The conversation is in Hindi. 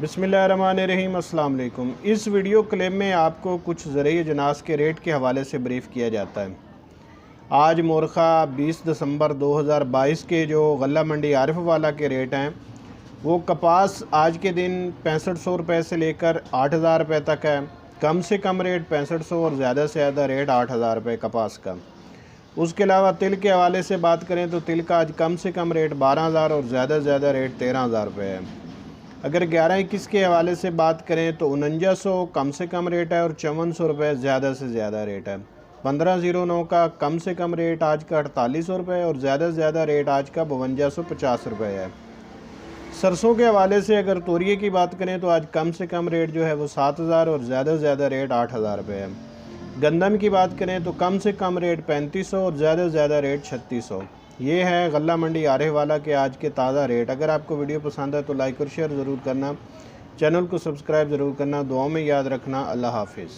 बिस्मिल्लाहिर्रहमानिर्रहीम, अस्सलाम वालेकुम। इस वीडियो क्लिप में आपको कुछ ज़रूरी अजनास के रेट के हवाले से ब्रीफ़ किया जाता है। आज मोरखा 20 दिसंबर 2022 के जो गल्ला मंडी आरिफ वाला के रेट हैं, वो कपास आज के दिन 6500 रुपये से लेकर 8000 रुपये तक है। कम से कम रेट 6500 और ज़्यादा से ज़्यादा रेट 8000 रुपये कपास का। उसके अलावा तिल के हवाले से बात करें तो तिल का आज कम से कम रेट 12000 और ज़्यादा से ज़्यादा रेट 13000 रुपये है। अगर 11-21 के हवाले से बात करें तो 4900 कम से कम रेट है और 5400 रुपये ज़्यादा से ज़्यादा रेट है। 1509 का कम से कम रेट आज का 4800 रुपये और ज़्यादा से ज़्यादा रेट आज का 5250 रुपये है। सरसों के हवाले से अगर तोरिए की बात करें तो आज कम से कम रेट जो है वो 7000 और ज़्यादा से ज़्यादा रेट 8000 रुपये है। गंदम की बात करें तो कम से कम रेट 3500 और ज़्यादा से ज़्यादा रेट 3600। ये है गल्ला मंडी आरिफ वाला के आज के ताज़ा रेट। अगर आपको वीडियो पसंद है तो लाइक और शेयर ज़रूर करना, चैनल को सब्सक्राइब ज़रूर करना। दुआओं में याद रखना। अल्लाह हाफिज़।